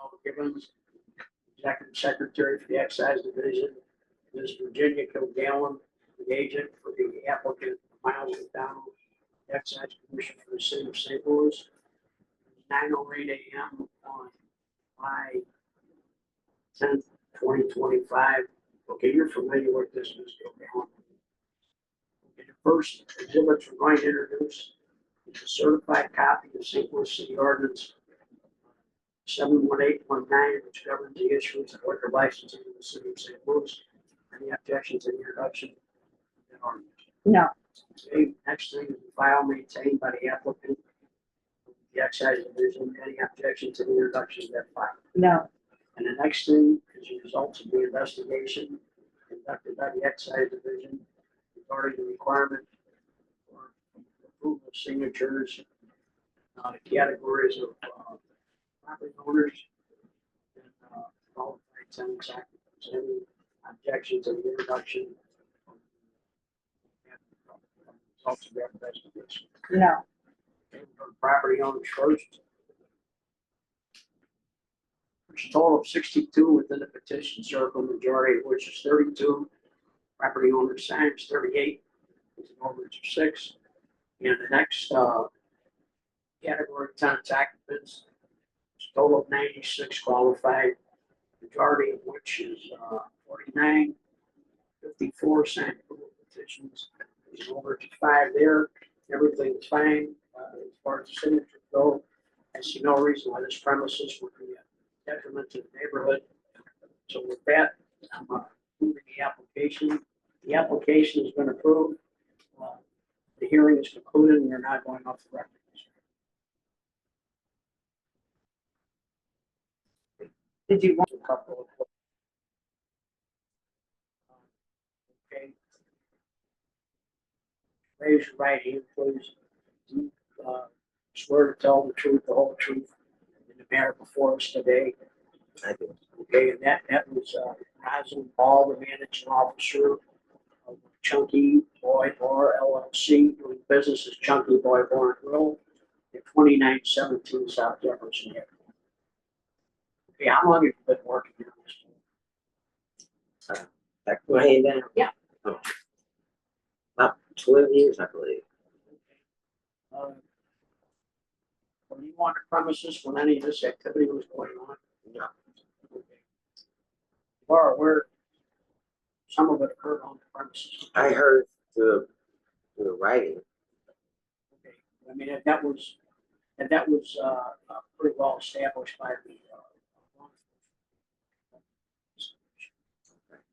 L. Gibbons, Executive Secretary for the Excise Division, Ms. Virginia Kilgallen, the agent for the applicant, Miles McDonald, Excise Commission for the City of St. Louis, 9:08 a.m. on July 10th, 2025. Okay, you're familiar with this, Ms. Kilgallen. Okay, the first exhibit we're going to introduce is a certified copy of St. Louis City Ordinance 71819, which governs the issuance of liquor licenses in the city of St. Louis. Any objections to the introduction? No. Okay, next thing is the file maintained by the applicant, the Excise Division. Any objection to the introduction of that file? No. And the next thing is the results of the investigation conducted by the Excise Division regarding the requirement for approval of signatures, the categories of property owners and qualified tenants occupants. Any objection to the introduction of the results of that investigation? No. Okay, we'll go to property owners first. There's a total of 62 within the petition circle, majority of which is 32. Property owners signed is 38, with an overage of 6. And the next category of tenants occupants is a total of 96 qualified, majority of which is 49. 54 signed approval petitions. There's an overage of 5 there. Everything is fine as far as the signatures go. I see no reason why this premises would be a detriment to the neighborhood. So with that, I'm moving the application. The application has been approved. The hearing is concluded and you're not going off the record. Did you want? A couple of. Okay. Raise your right hand, please. Do you, swear to tell the truth, the whole truth, in the matter before us today? I do. Okay, and that was Roslyn Ball, the managing officer of Chunky Boy Bar LLC, doing business as Chunky Boy Bar and Grill at 2917 South Jefferson Avenue. Okay, how long have you been working on this? Back my hand down? Yeah. Oh. About 12 years, I believe. Were you on the premises when any of this activity was going on? No. Okay. Or where some of it occurred on the premises? I heard the writing. Okay, I mean, that was pretty well established by the law enforcement.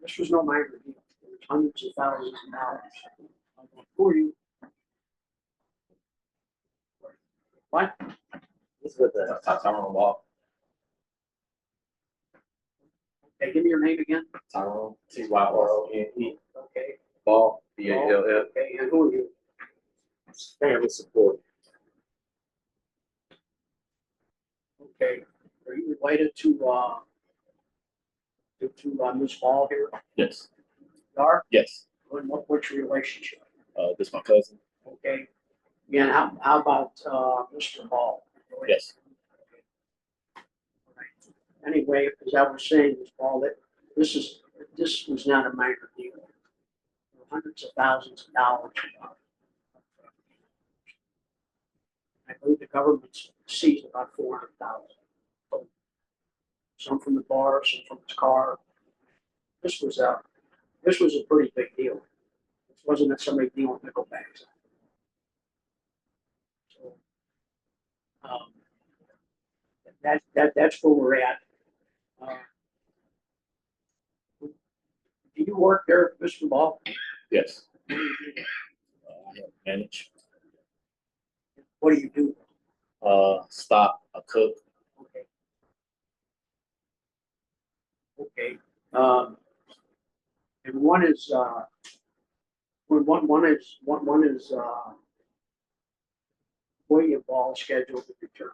This was no minor deal. It was hundreds of thousands of dollars. Who are you? What? This was the Tyrone Wall. Okay, give me your name again. Tyrone, Tyrone. Okay. Ball, Ball. Okay, and who are you? family support. Okay, are you related to Ms. Ball here? Yes. You are? Yes. What's your relationship? This is my cousin. Okay. Yeah, how about Mr. Ball? Yes. Anyway, as I was saying, Ms. Ball, that this was not a minor deal. Hundreds of thousands of dollars. I believe the government seized about 400,000. Some from the bar, some from his car. This was a pretty big deal. This wasn't somebody dealing with nickel bags. So, that's where we're at. Do you work there, Mr. Ball? Yes. I manage. What do you do? Stop, a cook. Okay. Okay. And one is William Ball scheduled to return.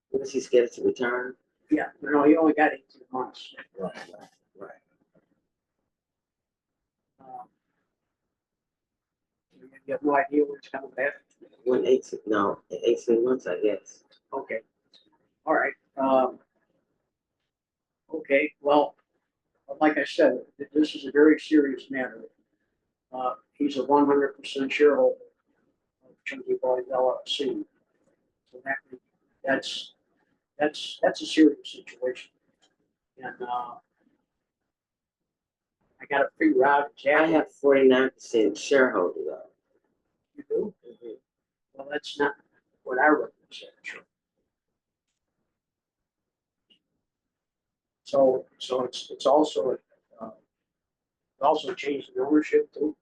When is he scheduled to return? Yeah, no, he only got 18 months. Right. You have no idea when it's coming back? When 18, no, in 18 months, I guess. Okay. All right, okay, well, like I said, this is a very serious matter. He's a 100% shareholder of Chunky Boys LLC. So that's, that's a serious situation. And, I gotta figure out I exactly. have 49% shareholder though. You do? Mhm. Well, that's not what I represent, sure. So it's also, also changed the ownership too.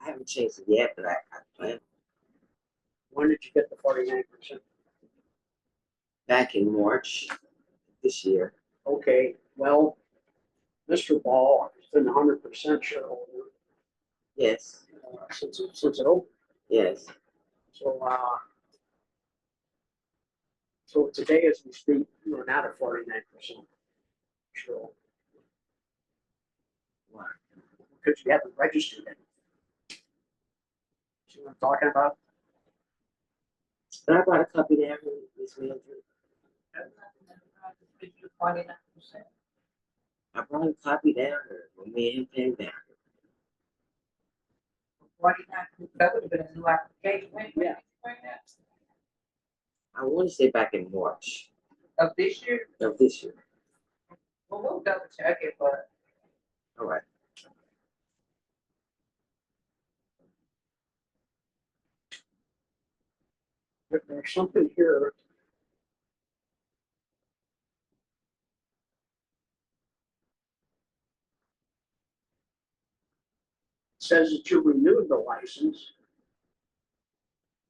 I haven't changed it yet, but I plan When did you get the 49%? back in March this year. Okay, well, Mr. Ball has been 100% shareholder, Yes, since it opened. yes. So, so today as we speak, you're not at 49% sure, Wow. because you haven't registered it. See what I'm talking about? But I brought a copy there, Miss Mildred. I brought a copy down here when me and him came down. That would have been a new application. Yeah. I want to say back in March Of this year, of this year. well, we'll double check it, but All right. But there's something here. Says that you renewed the license.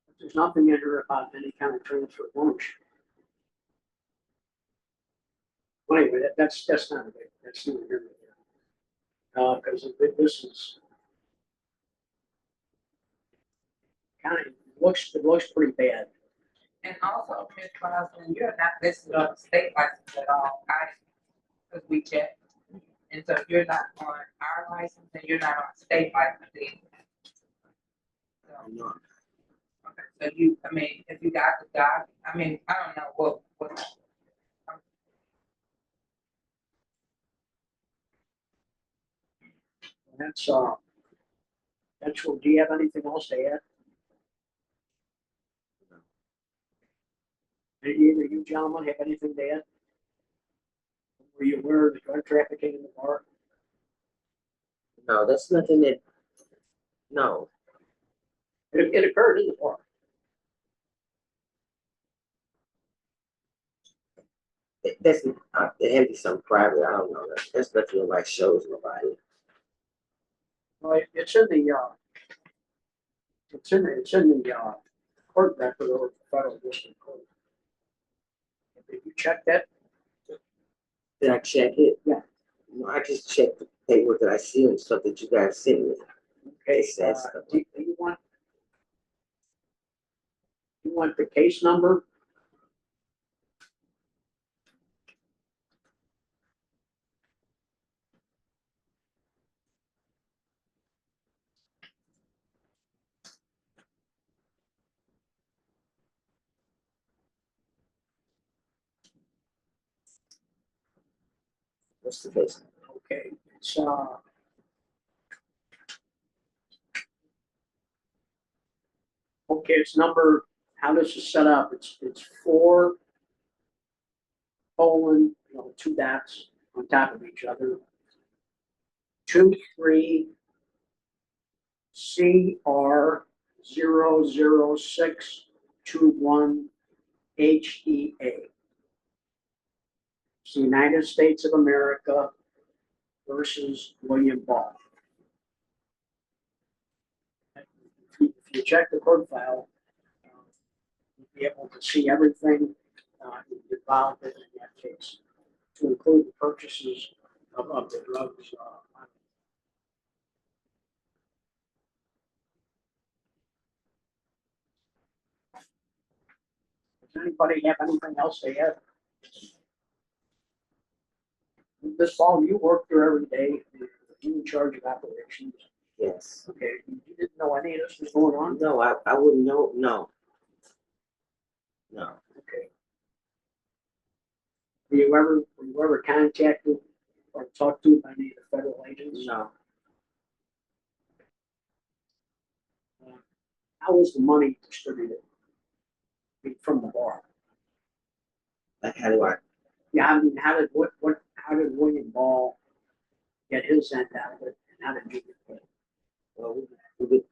But there's nothing in here about any kind of transfer of ownership. Well, anyway, that's not a big, that's not here. Because this is kind of, it looks pretty bad. and also, Ms. Crosland, you're not listed on the state license at all, because we checked. And so you're not on our license and you're not on state license either. So, I know. okay, so you, I mean, if you got the doc, I mean, I don't know what. That's, that's what, do you have anything else to add? Did either you gentlemen have anything to add? Were you aware of the drug trafficking in the bar? No, that's nothing that. No, It occurred in the bar. that's it had to be something private. I don't know. That's nothing nobody shows nobody. Right, it's in the, it's in the, court record or federal district court. Did you check that? Did I check it? Yeah. No, I just checked the paperwork that I see and stuff that you guys sent me. Okay, It says stuff do like that. you want the case number? What's the case? Okay, it's, okay, it's number, how this is set up, it's 4 colon, two dots on top of each other. 23 CR 00621 HEA. It's the United States of America versus William Ball. If you check the court file, you'll be able to see everything involved in that case, to include the purchases of the drugs. Does anybody have anything else to add? This Ball, you work there every day, you're in charge of operations. Yes. Okay, you didn't know any of this was going on? No, I wouldn't know. No. No. Okay. were you ever contacted or talked to by any of the federal agents? No, How was the money distributed? I mean, from the bar? like how do I, Yeah, I mean, how did William Ball get his end out of it, and how did you get paid? well, we would,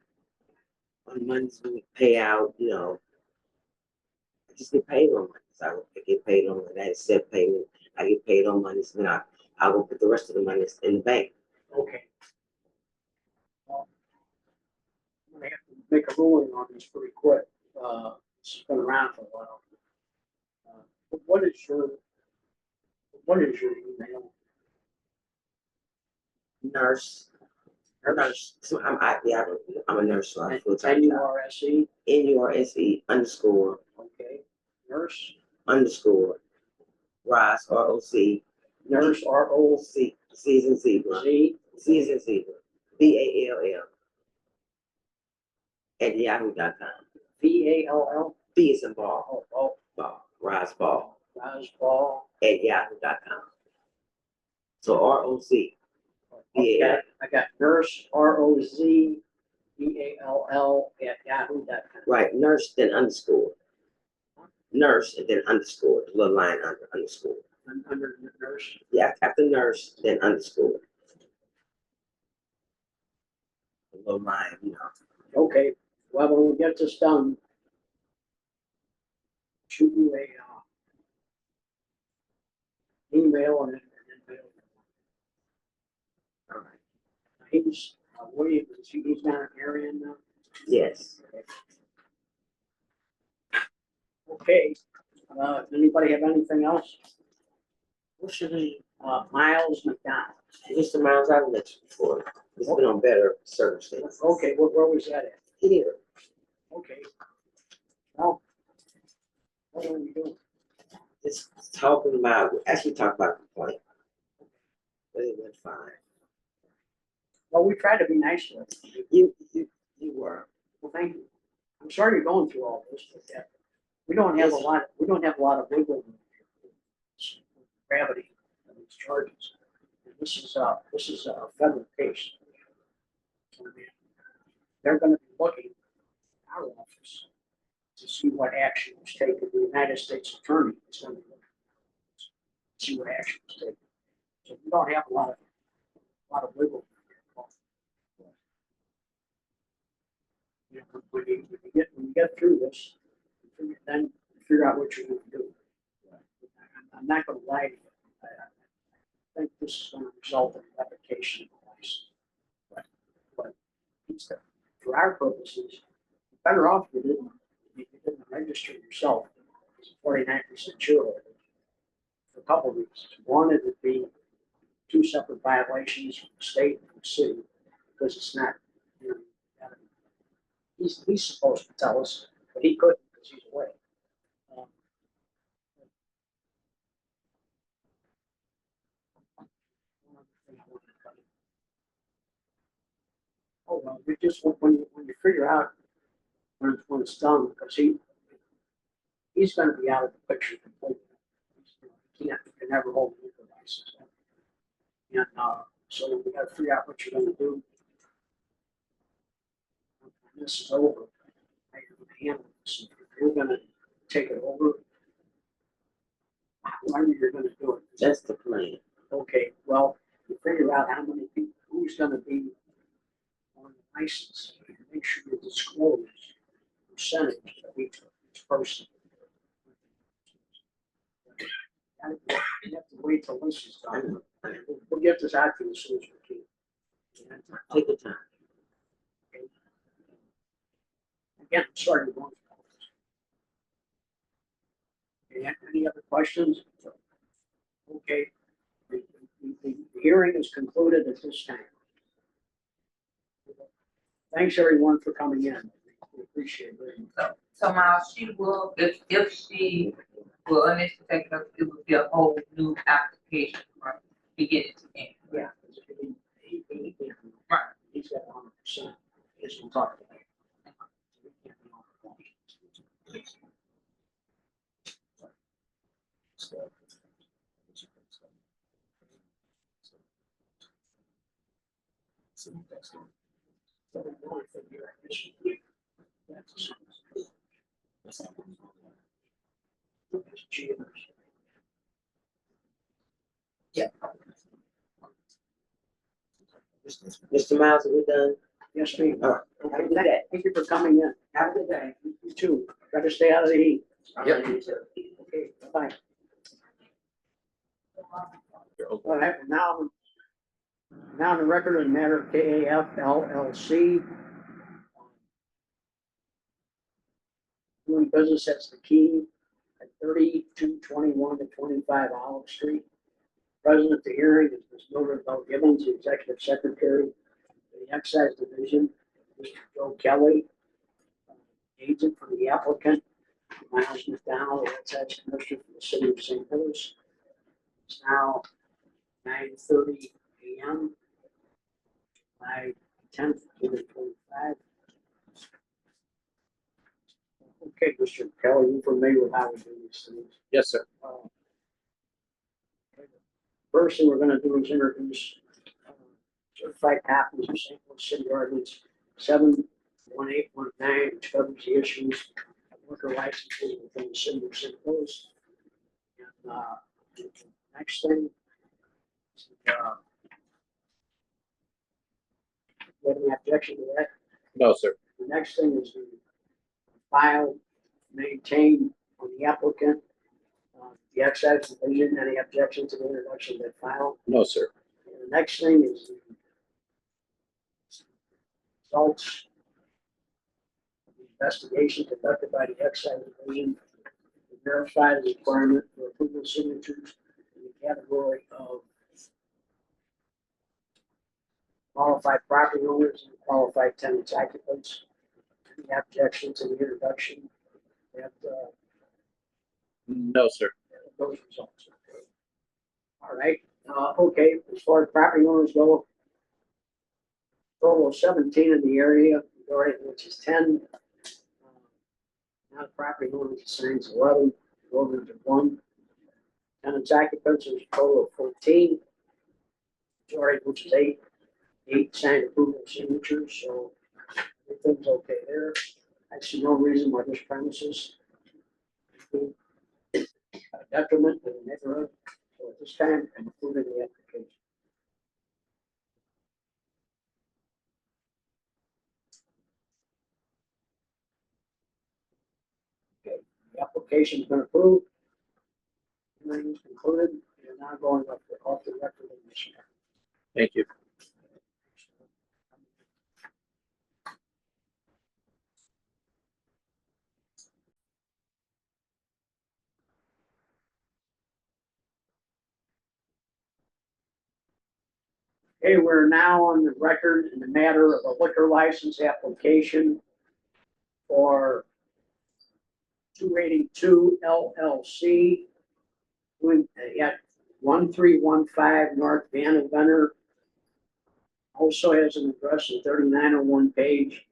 on Mondays, we would pay out, I just get paid on Mondays. I would get paid on, that is set payment. I get paid on Mondays, then I will put the rest of the money in the bank. Okay. Well, I'm gonna have to make a ruling on this pretty quick. It's been around for a while. But what is your email? Nurse, a nurse, so I'm a nurse, so I'm full-time job. NURSE, NURSE _ okay. Nurse, Ross, ROC, nurse, ROC, season zebra, BALL, at yahoo.com. VALL, B is in ball, Ross Ball, Rosball. at yahoo.com. So ROC, Okay, I got nurse, ROZBALL at yahoo.com. right, nurse, then underscore. Nurse, and then underscore, the little line under underscore. Under the nurse. Yeah, after nurse, then underscore. The little line, Okay, well, when we get this done, shoot you a email and then mail it. All right. He's, William, he's down in Marion now. Yes. Okay, anybody have anything else? What's your name? Miles McDonald. Mr. Miles, I've met you before. It's been on better circumstances. Okay, where was that at? Here, Okay. Well, what are we doing? it's talking about, actually talk about complaint. But it went fine. Well, we tried to be nice with you. You were. Well, thank you. I'm sorry you're going through all this, but we don't have a lot of wiggle room here. Gravity of these charges. And this is a federal case. They're gonna be looking at our office to see what action was taken. The United States Attorney is gonna be looking to see what action was taken. So we don't have a lot of wiggle room. You know, when you get through this, then figure out what you're gonna do. I'm not gonna lie to you. I think this is gonna result in revocation of the license. But for our purposes, better off you didn't register yourself as a 49% shareholder for a couple of reasons. One, it would be two separate violations from the state and the city, because it's not, he's supposed to tell us, but he couldn't because he's away. Oh, well, we just, when you figure out when it's done, because he's gonna be out of the picture completely. He can never hold a liquor license. And, so we gotta figure out what you're gonna do. When this is over, how you're gonna handle this. If you're gonna take it over, however you're gonna do it. That's the plan. Okay, well, you figure out how many people, who's gonna be on the license, and make sure you disclose percentage of each person. You have to wait till this is done. We'll get this out to you as soon as we can. Take your time. Again, I'm sorry to go through all this. Okay, any other questions? Okay, the hearing is concluded at this time. Thanks, everyone, for coming in. We appreciate it very much. So Miles, she will, if she will initially take it up, it would be a whole new application from beginning to end. Yeah. Right. He's got 100%. He's gonna talk to me. Yeah. Mr. Miles, are we done? Yes, ma'am. All right. Have a good day. Thank you for coming in. Have a good day. You too. Better stay out of the heat. Yep. Okay, bye. You're open. All right, now the record of the matter of KAF LLC. Doing business as the Key at 3221 to 25 Olive Street. President of the hearing is Ms. Mildred Bell Gibbons, the Executive Secretary of the Excise Division, Mr. Joe Kelly, agent for the applicant, Miles McDonald, the Excise Commissioner for the City of St. Louis. It's now 9:30 a.m. July 10th, 2025. Okay, Mr. Kelly, you familiar with how we do these things? Yes, sir. First thing we're gonna do is introduce certified copies of St. Louis City Ordinance 71819, which covers the issues of liquor licenses within the city of St. Louis. And, next thing, you have any objection to that? No, sir. The next thing is the file maintained on the applicant, the excise division, any objection to the introduction of that file? No, sir. And the next thing is the results of the investigation conducted by the excise division to verify the requirement for approval signatures in the category of qualified property owners and qualified tenants occupants. Any objection to the introduction? That, No, sir. those results. All right, okay, as far as property owners go, total of 17 in the area, majority of which is 10. Now the property owners assigns 11, over to 1. Tenants occupants is a total of 14, majority of which is 8. 8 signed approval signatures, so everything's okay there. I see no reason why this premises would be a detriment to the neighborhood. So at this time, I'm approving the application. Okay, the application's been approved. Hearing is concluded. You're now going off the record of this year. Thank you. Okay, we're now on the record in the matter of a liquor license application for 282 LLC doing at 1315 North Van Venner. Also has an address of 3901 Page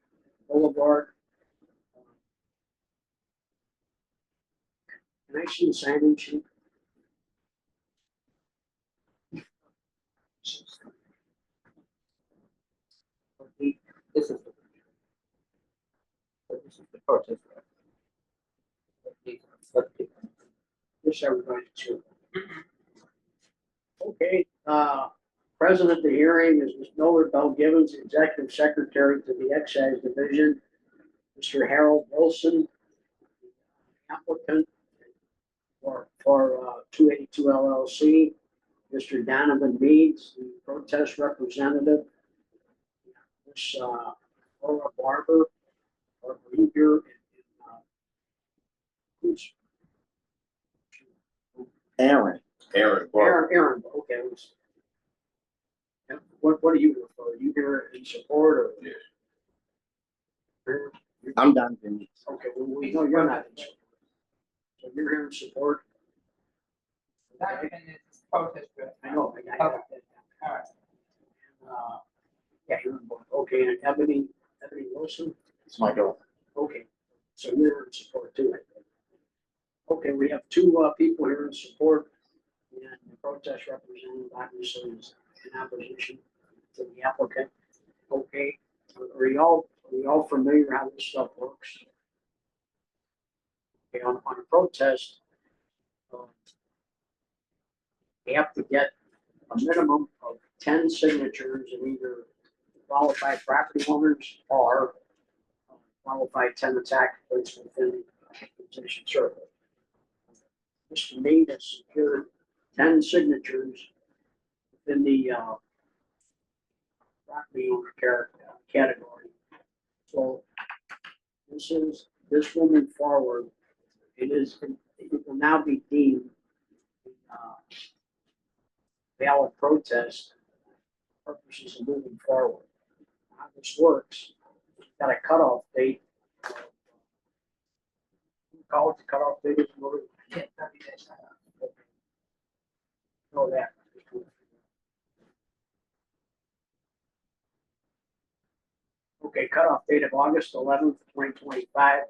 Boulevard. Can I see the sign-in sheet? This is the purchase. Yes, everybody, too. Okay, President of the hearing is Ms. Mildred Bell Gibbons, Executive Secretary to the Excise Division. Mr. Harold Wilson, applicant for 282 LLC. Mr. Donovan Meads, the protest representative. Ms. Laura Barber, or Rieger, who's Aaron. Aaron, okay. What do you refer? You here in support or? Yeah. I'm Donovan. Okay, well, we know you're not in support. So you're here in support? Okay, Donovan is protest. I know, I got that. All right. Yeah, you're in board. Okay, and Ebony Wilson? It's my girl. Okay, so you're in support too, I think. Okay, we have two people here in support, and the protest representative obviously is in opposition to the applicant. we all familiar how this stuff works? Okay, on a protest, they have to get a minimum of 10 signatures of either qualified property owners or qualified tenant occupants within the petition circle. Mr. Mead has secured 10 signatures within the property owner category. So this will move forward. It will now be deemed valid protest for purposes of moving forward. How this works, we've got a cutoff date. Call it the cutoff date is what Yeah, 30 days. know that. Okay, cutoff date of August 11th, 2025.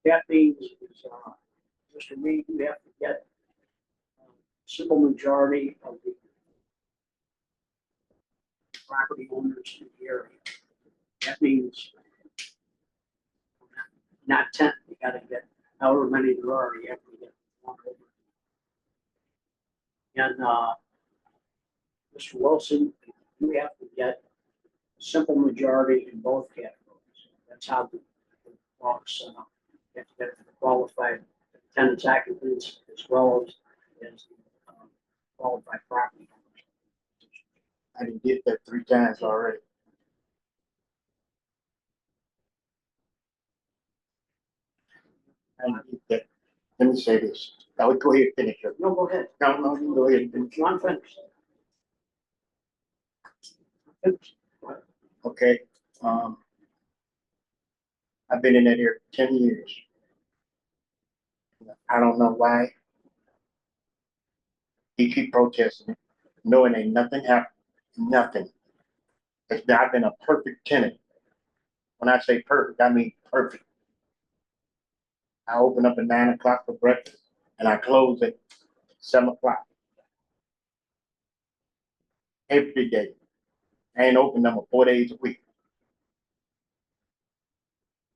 That means, Mr. Mead, you have to get simple majority of the property owners in the area. That means not 10, you gotta get however many there are, you have to get one over. And, Mr. Wilson, you have to get simple majority in both categories. That's how the law is set up. You have to get the qualified tenants occupants as well as qualified property owners. I didn't get that 3 times already. I didn't get that. Let me say this. Now, go ahead and finish it. No, go ahead. No, you go ahead and finish. John, finish. Okay, I've been in that here 10 years. I don't know why he keep protesting it, knowing ain't nothing happened, nothing. I've been a perfect tenant. When I say perfect, I mean perfect. I open up at 9 o'clock for breakfast and I close at 7 o'clock. Every day. I ain't open them 4 days a week.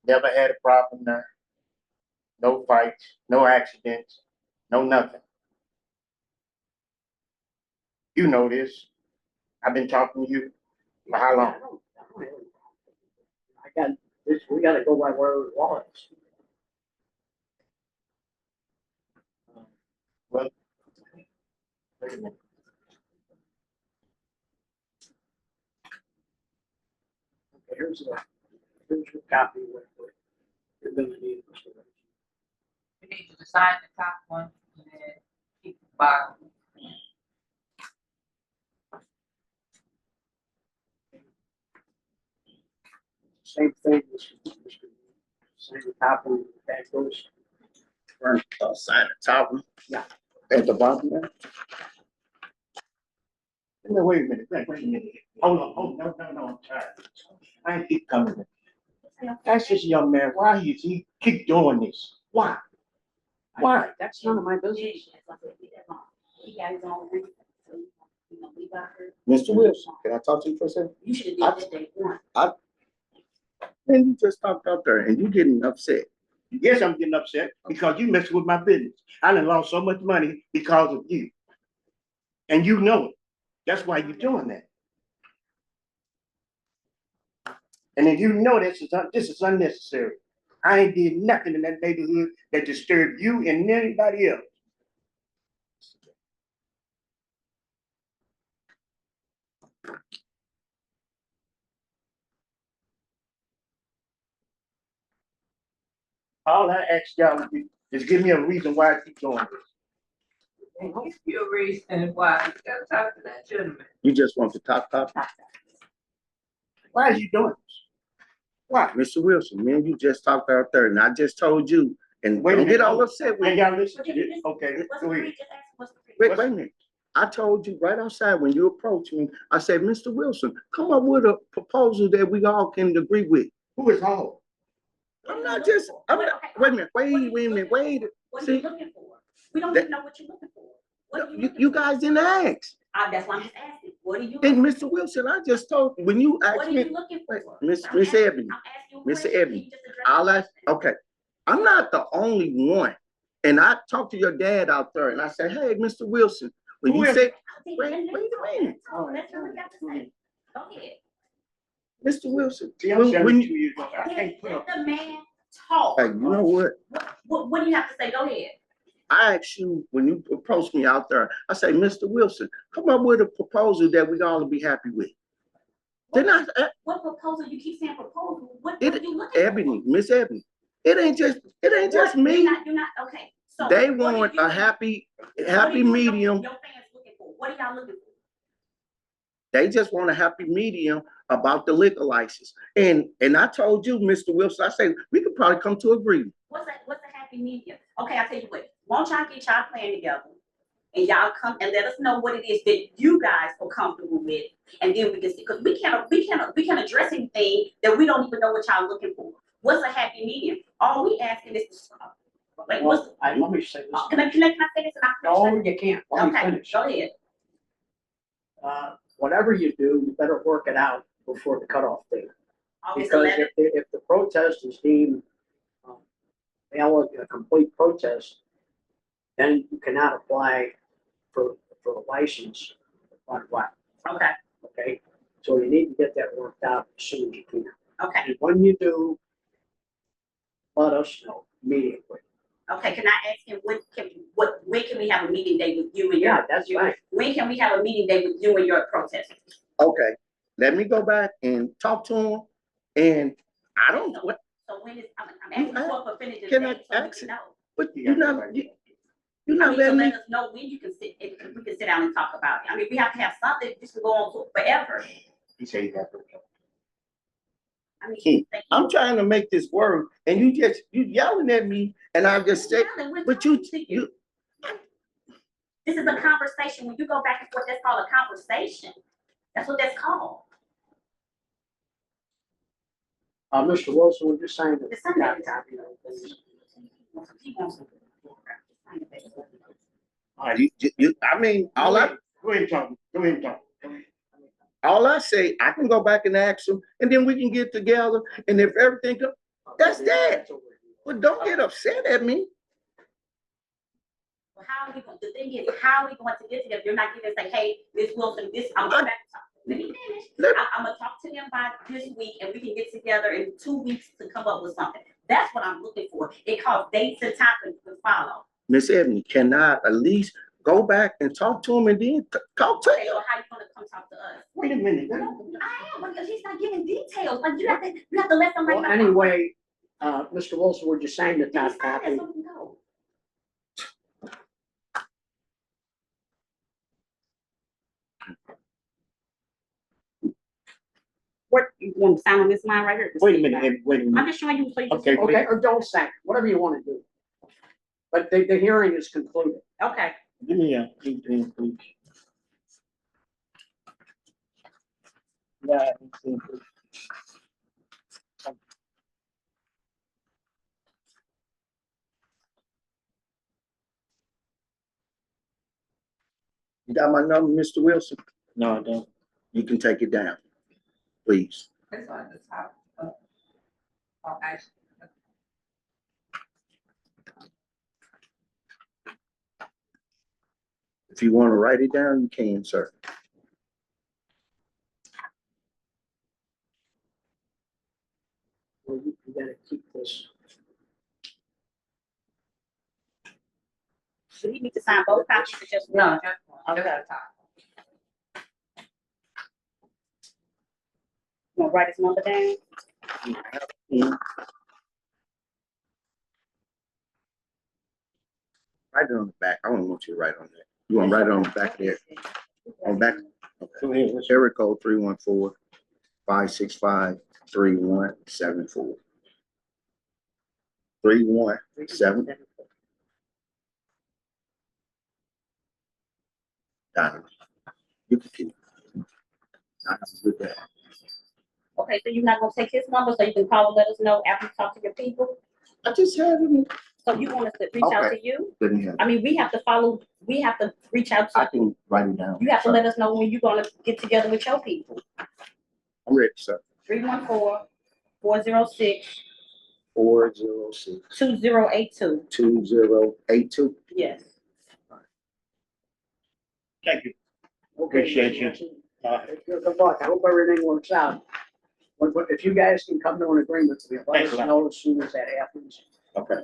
Never had a problem there. No fights, no accidents, no nothing. You know this. I've been talking to you for how long? I got this, we gotta go by where it was. Wait a minute. Okay, here's your copy of what you're gonna need. Mr. Ray. We need you to sign the top one and then keep the bottom. Same thing, same copy, that goes. Sign the top one. Yeah. At the bottom there? No, wait a minute, wait a minute. Hold on, no, I'm tired. I ain't keep coming. Ask this young man, why he keep doing this? Why? Why? That's none of my business. He got his own reason, so, we got her. Mr. Wilson, can I talk to you for a second? You should have did that day one. Then you just talked out there and you getting upset. Yes, I'm getting upset because you messing with my business. I done lost so much money because of you. And you know it. That's why you're doing that. And if you know this is unnecessary. I ain't did nothing in that neighborhood that disturbed you and anybody else. All I ask y'all to do is give me a reason why I keep doing this. And give you a reason why you gotta talk to that gentleman. You just want to talk. Why are you doing this? Why? Mr. Wilson, man, you just talked out there and I just told you, and Wait a don't get minute. all upset with Ain't me. y'all listen to this? Okay, What's the go ahead. reason? Just ask him what's the reason. Wait a minute. I told you right outside when you approached me, I said, Mr. Wilson, come up with a proposal that we all can agree with. Who is all? I'm not just, wait a minute, wait a minute, wait. What are See, you looking for? We don't that- even know what you're looking for. What are you You looking you for? guys didn't ask. That's why I'm just asking, what are you? And looking Mr. Wilson, I just told, when you for? What asked are me, you looking wait, for? Miss I'm Miss asking- Ebony, I'm asking you a Mr. question. Can Ebony, you just address I'll the ask, question? okay, I'm not the only one. And I talked to your dad out there and I said, hey, Mr. Wilson, when Who you is say, Wait, wait a minute. Let's hear what you got to say. Go ahead. Mr. Wilson, See, I'm when 72 years old. I Let can't put up. the man talk. hey, you know what? What do you have to say? Go ahead. I asked you, when you approached me out there, I say, Mr. Wilson, come up with a proposal that we all be happy with. Then What proposal? You keep saying proposal. What It- are you looking for? Ebony, Miss Ebony, it ain't just What- me. You're not, okay. So They what are want you- a happy what are you and medium. Your fans looking for. What are y'all looking for? They just want a happy medium about the liquor license. And I told you, Mr. Wilson, I said, we could probably come to agreement. What's a happy medium? Okay, I'll tell you what. Won't y'all get y'all plan together? And y'all come and let us know what it is that you guys are comfortable with. And then we can see, because we can't address anything that we don't even know what y'all looking for. What's a happy medium? All we asking is to stop. Like, what's, Let me say this. can I say this and No, you can't. Let me Okay, finish. go ahead. Whatever you do, you better work it out before the cutoff date. August Because 11th. if the protest is deemed valid, a complete protest, then you cannot apply for a license. Okay, Okay, so you need to get that worked out as soon as you can. okay, And when you do, let us know immediately. okay. Can I ask him when can we have a meeting day with you and your? Yeah, that's right. When can we have a meeting day with you and your protesters? Okay, let me go back and talk to him. And I don't, what, So when is, I'm asking for a definitive can I date so we ask can it? know. but you're not, you're I not mean, to letting me. let us know when you can sit, we can sit down and talk about it. I mean, we have to have something just to go on forever. He said he got. I mean, Keith, thank I'm you. trying to make this work and you yelling at me and I just said, We're but talking to you. This is a conversation. When you go back and forth, that's called a conversation. That's what that's called. Mr. Wilson, we're just saying that. It's something. I mean, all I Go ahead and talk. Go ahead and talk. all I say, I can go back and ask them and then we can get together and if everything go, that's that. But don't get upset at me. Well, how are we going, the thing is, how are we going to get together? You're not gonna say, hey, Ms. Wilson, this, I'm going back to talk. Let me finish. I'm gonna talk to them by this week and we can get together in 2 weeks to come up with something. That's what I'm looking for. It calls dates and time to follow. Miss Ebony, can I at least go back and talk to him and then talk to Okay, you? so how you gonna come talk to us? Wait a minute. No, I am, because he's not giving details. Like, you have to let somebody Well, know. anyway, Mr. Wilson, we're just saying that Then that's decide happy. so we can go. What, you want to sign on this line right here? Wait a minute, wait a I'm minute. just showing you so you can. Okay. Okay, or don't say, whatever you want to do. But the hearing is concluded. Okay. Give me a, please. Yeah. You got my number, Mr. Wilson? No, I don't. You can take it down, please. It's on the top. Oh, actually. If you want to write it down, you can, sir. Well, you gotta keep this. Do you need to sign both copies or just No, one? just one, just the top. You want to write his number down? Write it on the back. I don't want you to write on that. You want to write it on the back there? On back? Go ahead. What's your- Area code 314-565-3174. 317. Donna, you can keep. Donna's good there. Okay, so you're not gonna take his number so you can call and let us know after you talk to your people? I just had him. So you want us to reach out to you? Didn't hear. I mean, we have to reach out I to, can write it down. you have to let us know when you're gonna get together with your people. I'm ready, sir. 314-406-2082. 406-2082. Yes. Thank you. Okay. Appreciate you. Good luck. I hope everything works out. If you guys can come to an agreement, let Thanks us a lot. know as soon as that happens. Okay.